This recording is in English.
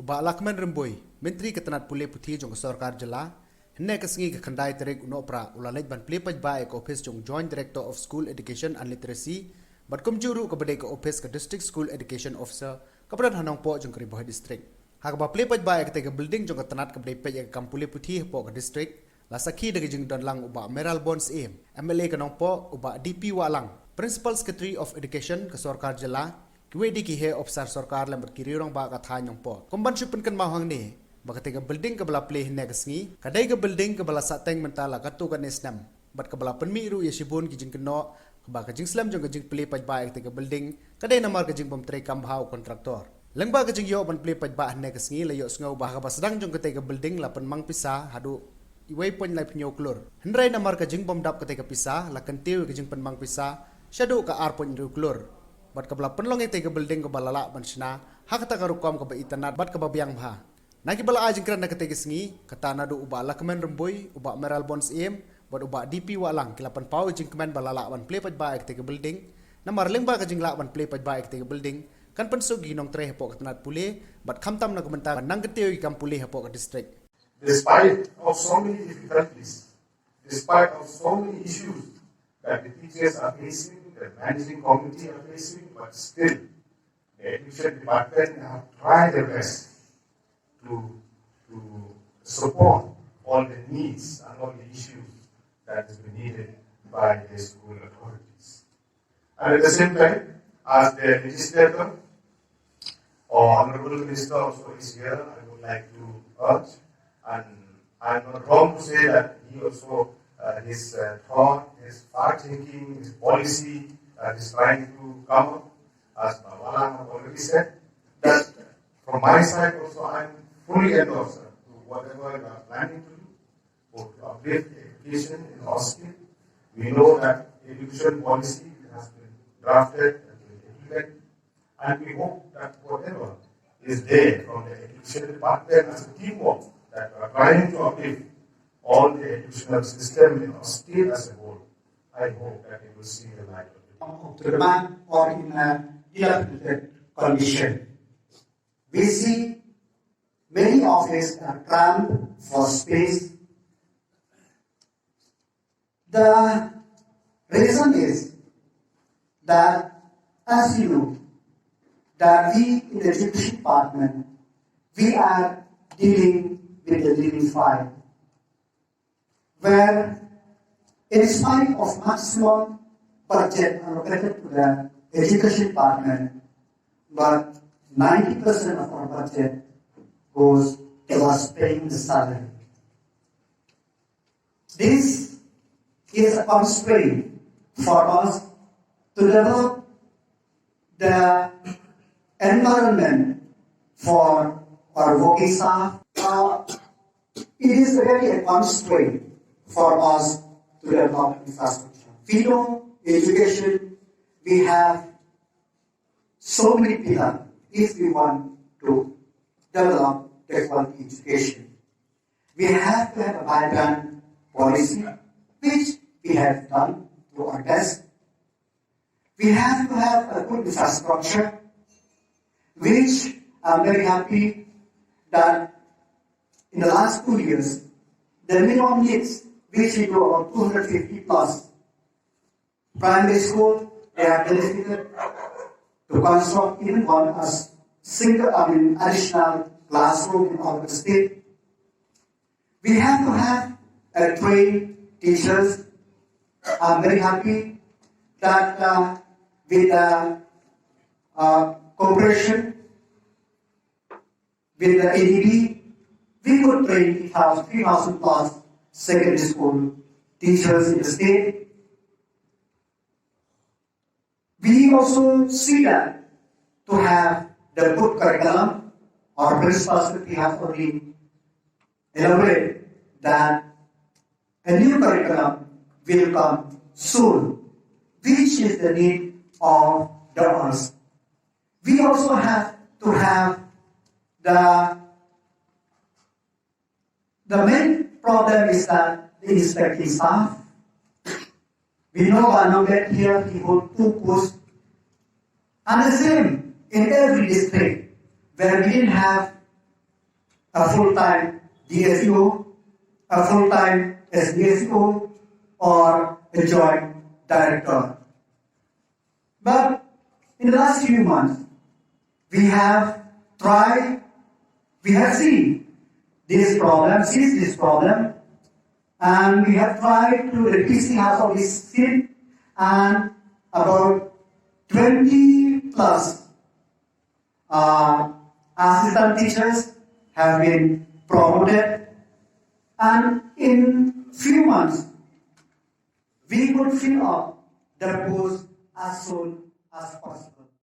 Uba Lakman Remboy, Menteri Ketenat Pulih Putih jong Sarkar Jela, hendak kesengi ke kendai terik unopra ulalej ban pelepaj baik office jong Joint Director of School Education and Literacy, bat kumjuru ke bedai ke office ke District School Education Officer, kepada Hanong Po jong Keribuah District. Hak ba pelepaj baik ke building jong ketenat ke bedai pej ke Kampulih Putih po ke district, la sakhi de jing don lang uba Meral Bonds aim, MLA ke Nong Po uba DP Walang, Principal Secretary of Education ke Sarkar Jela, Kwedi ki he officer sarkar lam berkiri orang ba ka thai nyong po komban supin kan mahang ni bakate ka building ka bala play hne kasngi kadai ka building ka bala sateng mentala ka tu kan esnam bat ka bala penmi ru yesibun ki jing keno ba ka jing slam jong ka jing play paj ba ka building kadai namar ka jing bom tre kam hau kontraktor lengba ka jing yo ban play paj ba hne kasngi la yo sngo ba ka basdang jong ka building la pen mang pisa hadu iway pon lai pnyo klur hendrai namar ka jing bom dap ka pisa la kentiu ka jing pen mang pisa shadow ka ar pon ru klur bat kabla penlong ite ke building ke balala bansna hak ta karukom ke internet bat ke babiang bha nagi bala ajing kran na kete gisngi kata nadu uba Lakman Remboy uba Meral Bonds aim bat uba DP Walang kilapan pau jing kemen balala ban play paj ba ke building na marling ba ka jing la ban play paj ba ke building kan pensugi nong tre hepok ketenat pulih bat khamtam na komentar nang keteu kam pulih hepok ke district. Despite of so many difficulties, despite of so many issues that the teachers are facing, the managing committee are facing, but still the education department have tried their best to support all the needs and all the issues that is needed by the school authorities. And at the same time, as the legislator or Honorable Minister also is here, I would like to urge, and I'm not wrong to say that he also his thought, his far-thinking, his policy is trying to come up, as Walang have already said, that from my side also I'm fully endorsed to whatever we are planning to do, for to update education in our state. We know that education policy has been drafted and been implemented, and we hope that whatever is there from the education department as a teamwork that we are trying to update all the educational system in our state as a whole, I hope that it will see the light of the demand or in a dilapidated condition. We see many offices are cramped for space. The reason is that, as you know, that we in the education department, we are dealing with the living file, where in spite of maximum budget allocated to the education department, but 90% of our budget goes towards paying the salary. This is a constraint for us to develop the environment for our working staff. It is really a constraint for us to develop infrastructure. We know education, we have so many pillars if we want to develop the quality education. We have to have a vibrant policy, which we have done to our best. We have to have a good infrastructure, which I'm very happy that in the last 2 years, the minimum needs, which we do about 250 plus primary school, they have benefited to construct even one as additional classroom in our state. We have to have trained teachers. I'm very happy that with cooperation with the ADB, we could train 3,000 plus secondary school teachers in the state. We also see that to have the good curriculum, our principals we have already elaborated that a new curriculum will come soon, which is the need of the earth. We also have to have the main problem is that the inspecting staff. We know Banonget here, he holds 2 posts. And the same in every district where we didn't have a full-time DSO, a full-time SDSO, or a joint director. But in the last few months, we have seen this problem, and we have tried to reduce the hassle of this sin, and about 20 plus assistant teachers have been promoted, and in few months, we could fill up the post as soon as possible.